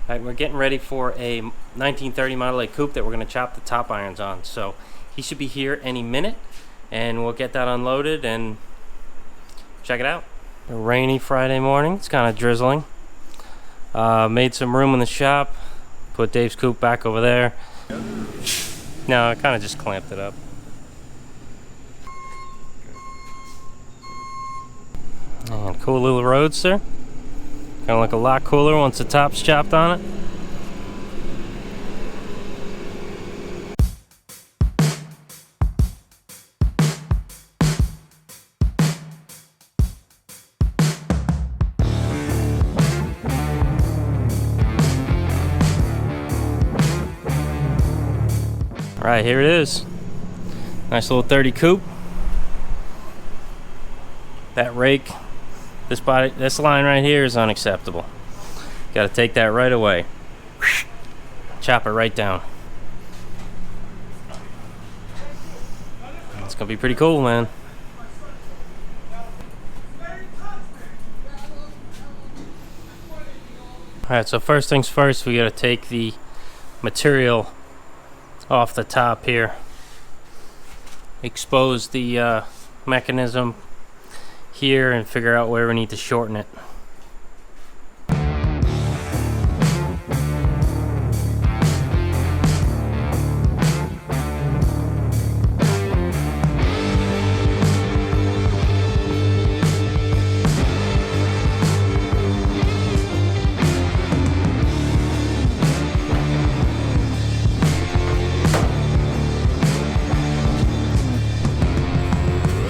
Alright, we're getting ready for a 1930 Model A coupe that we're going to chop the top irons on. So he should be here any minute, and we'll get that unloaded and check it out. A rainy Friday morning. It's kind of drizzling. Made some room in the shop. Put Dave's coupe back over there. No, I kind of just clamped it up. And cool little Roadster. Gonna look a lot cooler once the top's chopped on it. Alright, here it is. Nice little 30 coupe. That rake, this line right here is unacceptable. Got to take that right away. Chop it right down. It's gonna be pretty cool, man. Alright, so first things first, we gotta take the material off the top here. Expose the mechanism here and figure out where we need to shorten it.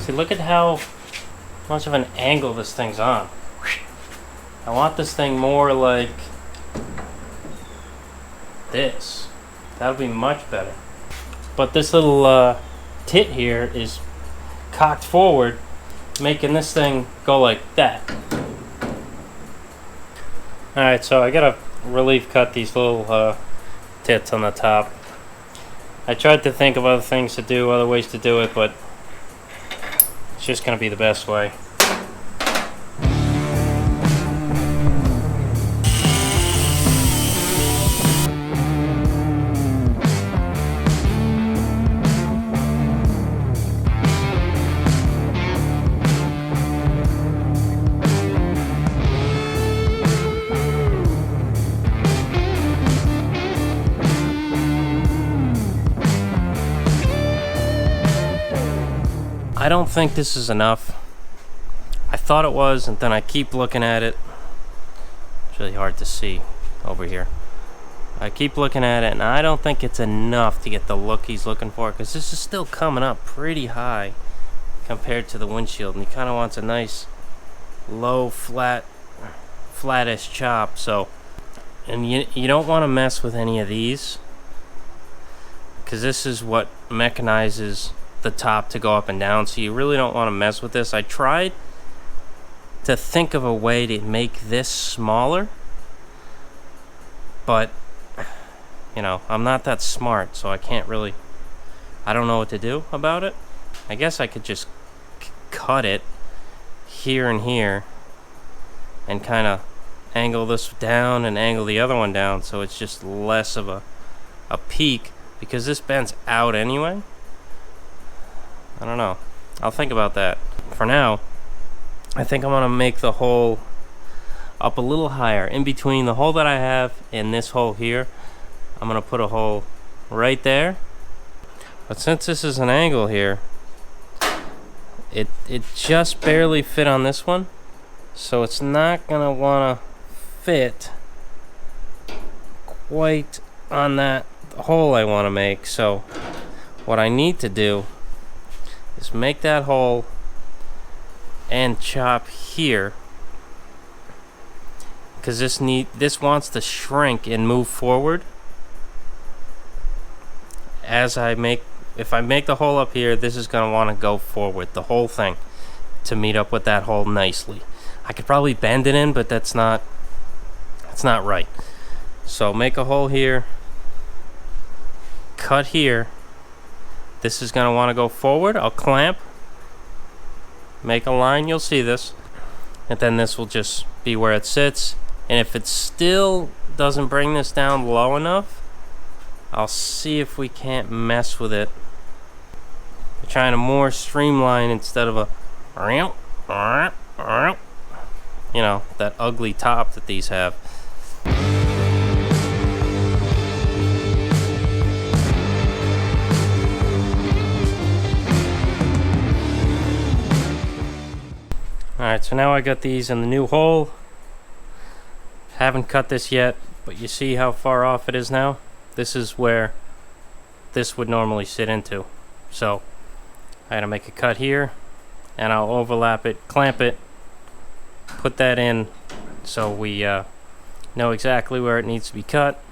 See, look at how much of an angle this thing's on. I want this thing more like this. That'll be much better. But this little tit here is cocked forward, making this thing go like that. Alright, so I gotta relief cut these little tits on the top. I tried to think of other things to do, other ways to do it, but it's just gonna be the best way. I don't think this is enough. I thought it was, and then I keep looking at it. It's really hard to see over here. I keep looking at it, and I don't think it's enough to get the look he's looking for, because this is still coming up pretty high compared to the windshield, and he kind of wants a nice low, flattish chop. So, and you don't want to mess with any of these, because this is what mechanizes the top to go up and down, so you really don't want to mess with this. I tried to think of a way to make this smaller, but you know, I'm not that smart, so I can't really, I don't know what to do about it. I guess I could just cut it here and here and kind of angle this down and angle the other one down, so it's just less of a peak, because this bends out anyway. I don't know. I'll think about that. For now, I think I'm gonna make the hole up a little higher. In between the hole that I have and this hole here, I'm gonna put a hole right there. But since this is an angle here, it just barely fit on this one, so it's not gonna wanna fit quite on that hole I wanna make. So what I need to do is make that hole and chop here, because this wants to shrink and move forward as if I make the hole up here, this is going to want to go forward, the whole thing, to meet up with that hole nicely. I could probably bend it in, but that's not right. So make a hole here, cut here. This is going to want to go forward. I'll clamp, make a line, you'll see this, and then this will just be where it sits. And if it still doesn't bring this down low enough, I'll see if we can't mess with it. We're trying to more streamline instead of a, you know, that ugly top that these have. Alright, so now I got these in the new hole. Haven't cut this yet, but you see how far off it is now? This is where this would normally sit into. So, I gotta make a cut here, and I'll overlap it, clamp it, put that in so we know exactly where it needs to be cut.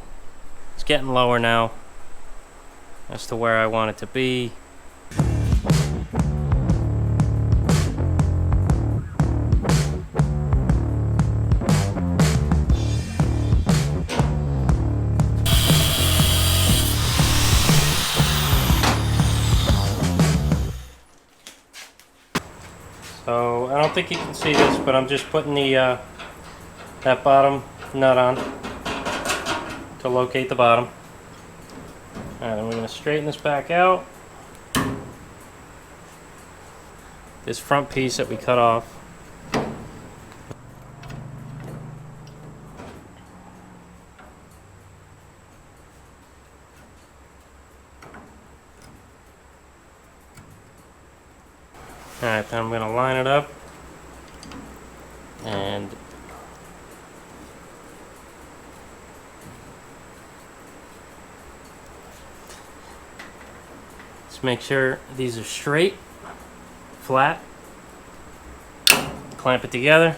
It's getting lower now as to where I want it to be. So I don't think you can see this, but I'm just putting the that bottom nut on to locate the bottom. Alright, then we're going to straighten this back out. This front piece that we cut off. Alright, then I'm going to line it up and just make sure these are straight, flat, clamp it together.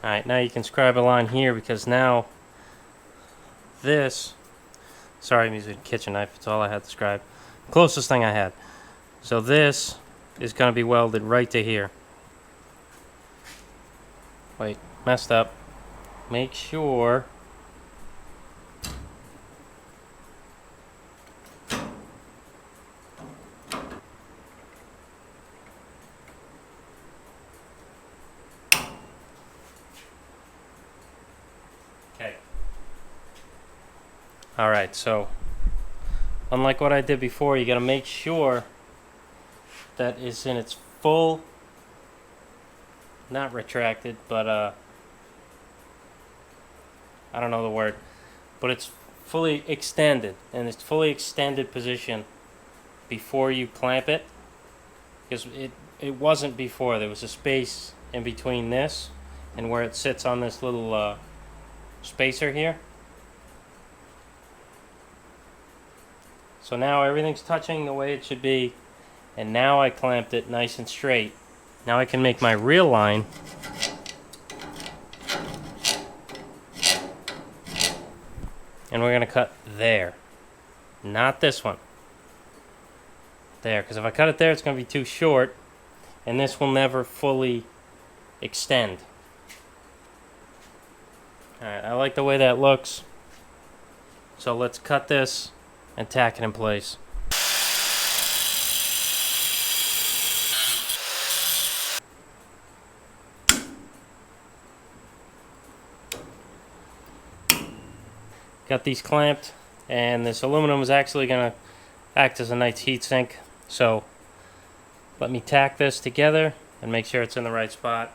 Alright, now you can scribe a line here because now this, sorry I'm using a kitchen knife, it's all I had to scribe. Closest thing I had. So this is going to be welded right to here. Wait, messed up. Make sure okay. Alright, so unlike what I did before, you gotta make sure that is in its full, not retracted, but I don't know the word, but it's fully extended, and it's fully extended position before you clamp it, because it wasn't before. There was a space in between this and where it sits on this little spacer here. So now everything's touching the way it should be, and now I clamped it nice and straight. Now I can make my real line. And we're going to cut there. Not this one. There, because if I cut it there, it's going to be too short, and this will never fully extend. Alright, I like the way that looks. So let's cut this and tack it in place. Got these clamped, and this aluminum is actually going to act as a nice heat sink. So let me tack this together and make sure it's in the right spot.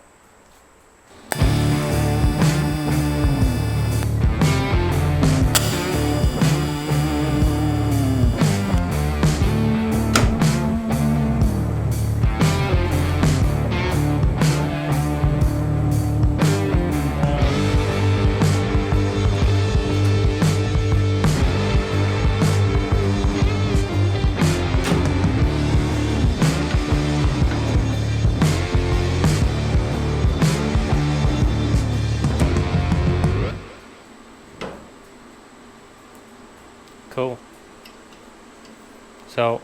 Cool. So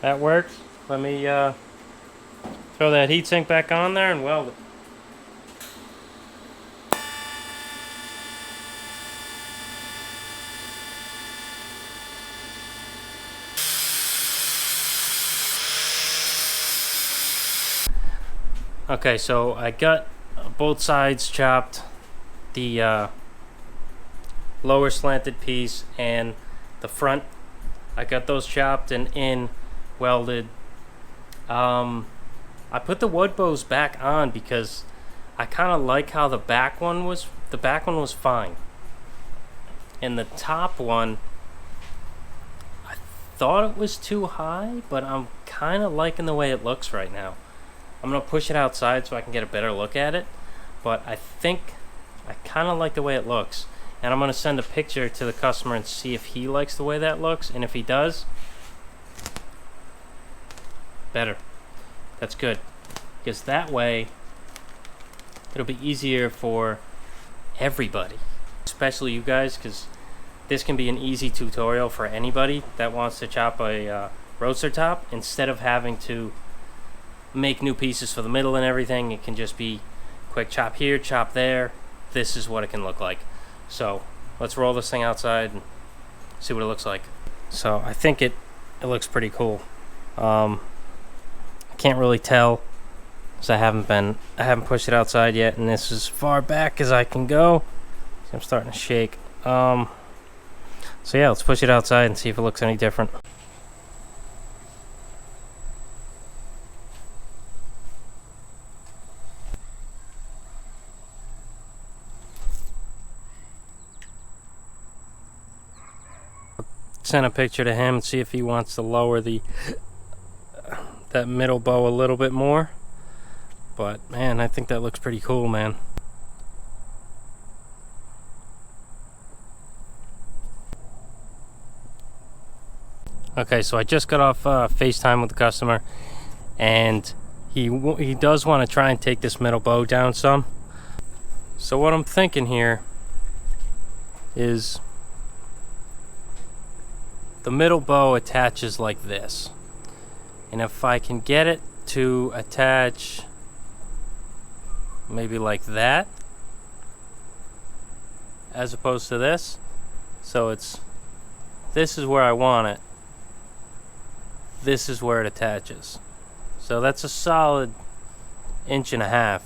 that works. Let me throw that heatsink back on there and weld it. Okay, so I got both sides chopped, the lower slanted piece and the front. I got those chopped and in welded. I put the wood bows back on because I kind of like how the back one was. The back one was fine, and the top one, I thought it was too high, but I'm kind of liking the way it looks right now. I'm gonna push it outside so I can get a better look at it, but I think I kind of like the way it looks, and I'm gonna send a picture to the customer and see if he likes the way that looks, and if he does, better. That's good, because that way it'll be easier for everybody, especially you guys, because this can be an easy tutorial for anybody that wants to chop a Roadster top. Instead of having to make new pieces for the middle and everything, it can just be quick chop here, chop there. This is what it can look like. So let's roll this thing outside and see what it looks like. So I think it looks pretty cool. I can't really tell because I haven't pushed it outside yet, and this is as far back as I can go. So I'm starting to shake. So yeah, let's push it outside and see if it looks any different. Send a picture to him and see if he wants to lower that middle bow a little bit more. But man, I think that looks pretty cool, man. Okay, so I just got off FaceTime with the customer, and he does want to try and take this middle bow down some. So what I'm thinking here is the middle bow attaches like this, and if I can get it to attach maybe like that as opposed to this, so this is where I want it, this is where it attaches, so that's a solid 1.5 inches.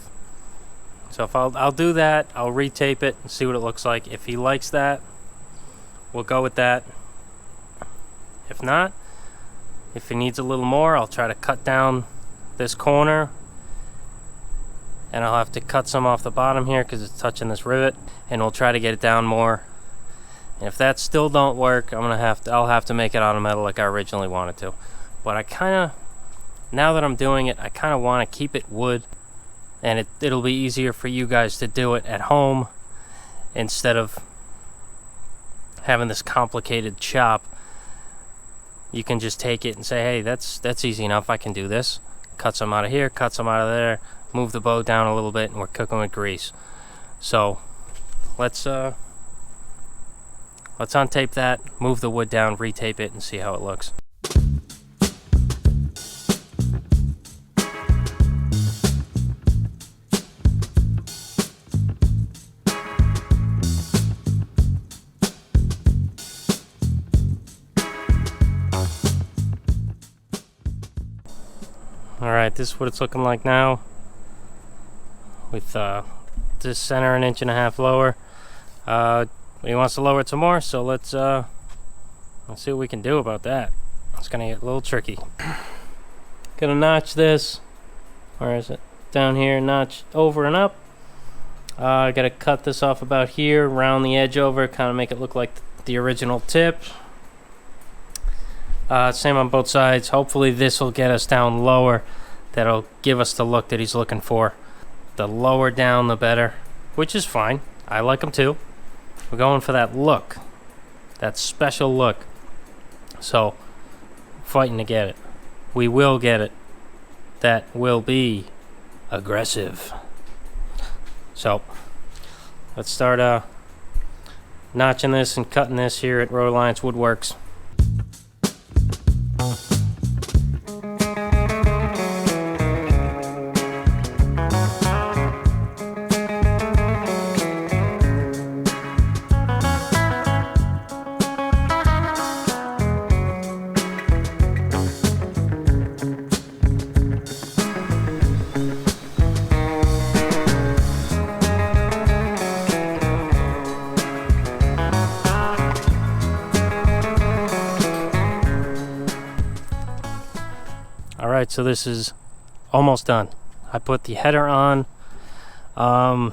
So if I'll do that, I'll retape it and see what it looks like. If he likes that, we'll go with that. If not, if he needs a little more, I'll try to cut down this corner, and I'll have to cut some off the bottom here because it's touching this rivet, and we'll try to get it down more. And if that still don't work, I'll have to make it out of metal like I originally wanted to. But I kind of, now that I'm doing it, I kind of want to keep it wood, and it'll be easier for you guys to do it at home instead of having this complicated chop. You can just take it and say, hey, that's easy enough, I can do this. Cut some out of here, cut some out of there, move the bow down a little bit, and we're cooking with grease. So let's untape that, move the wood down, retape it, and see how it looks. Alright, this is what it's looking like now, with this center 1.5 inches lower. He wants to lower it some more, so let's see what we can do about that. It's gonna get a little tricky. Gonna notch this. Where is it? Down here, notch over and up. I gotta cut this off about here, round the edge over, kind of make it look like the original tip. Same on both sides. Hopefully this will get us down lower. That'll give us the look that he's looking for. The lower down, the better, which is fine. I like them too. We're going for that look, that special look. So, fighting to get it. We will get it. That will be aggressive. So, let's start notching this and cutting this here at Road Alliance Woodworks. Alright, so this is almost done. I put the header on, and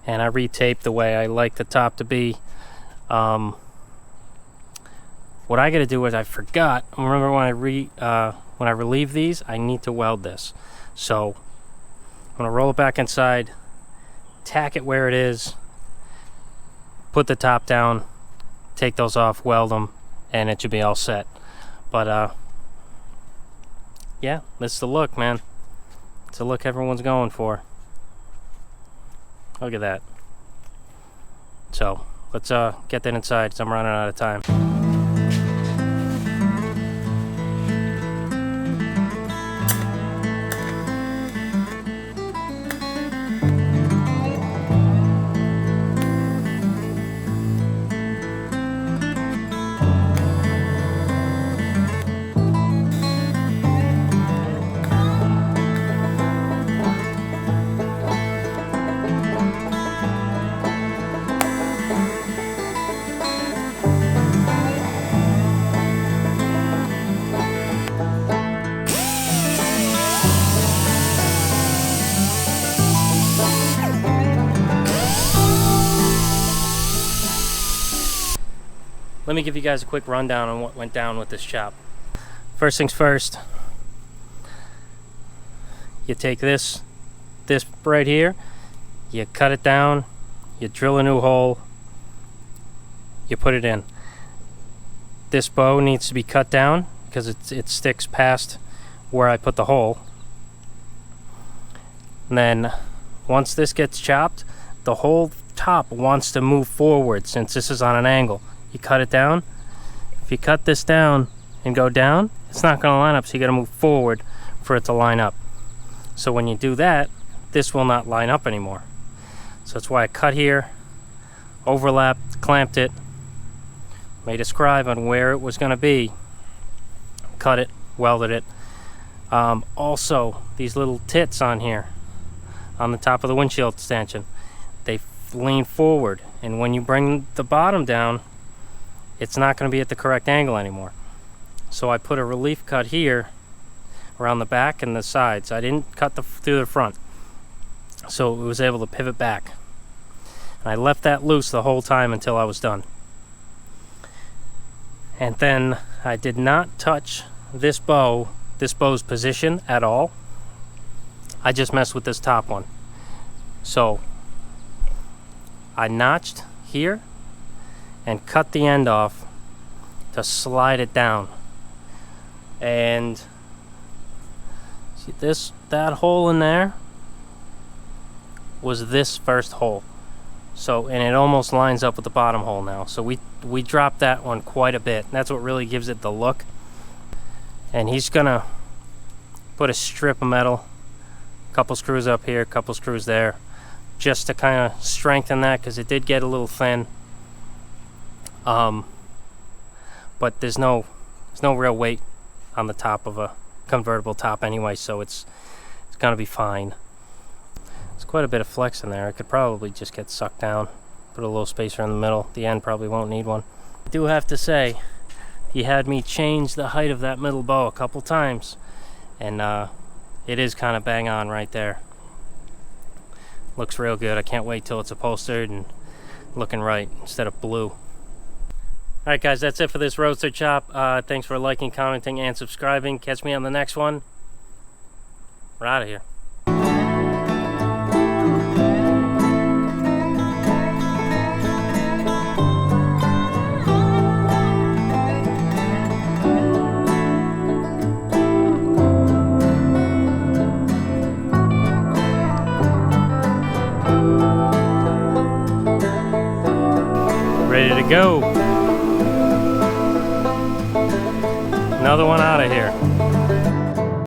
I retaped the way I like the top to be. What I gotta do is, I forgot, remember when I relieve these, I need to weld this. So I'm gonna roll it back inside, tack it where it is, put the top down, take those off, weld them, and it should be all set. But yeah, this is the look, man. It's the look everyone's going for. Look at that. So let's get that inside, because I'm running out of time. Let me give you guys a quick rundown on what went down with this shop. First things first, you take this right here, you cut it down, you drill a new hole, you put it in. This bow needs to be cut down because it sticks past where I put the hole. And then once this gets chopped, the whole top wants to move forward since this is on an angle. You cut it down. If you cut this down and go down, it's not going to line up, so you got to move forward for it to line up. So when you do that, this will not line up anymore. So that's why I cut here, overlapped, clamped it, made a scribe on where it was going to be, cut it, welded it. Also, these little tits on here, on the top of the windshield stanchion, they lean forward, and when you bring the bottom down, it's not going to be at the correct angle anymore. So I put a relief cut here around the back and the sides. I didn't cut through the front, so it was able to pivot back. And I left that loose the whole time until I was done. And then I did not touch this bow's position at all. I just messed with this top one. So I notched here and cut the end off to slide it down. And see that hole in there was this first hole. So, and it almost lines up with the bottom hole now. So we dropped that one quite a bit. That's what really gives it the look. And he's gonna put a strip of metal, a couple screws up here, a couple screws there, just to kind of strengthen that, because it did get a little thin. But there's no real weight on the top of a convertible top anyway, so it's gonna be fine. There's quite a bit of flex in there. It could probably just get sucked down. Put a little spacer in the middle. The end probably won't need one. I do have to say, he had me change the height of that middle bow a couple times, and it is kind of bang on right there. Looks real good. I can't wait till it's upholstered and looking right instead of blue. Alright guys, that's it for this Roadster chop. Thanks for liking, commenting, and subscribing. Catch me on the next one. We're out of here. Ready to go. Another one out of here.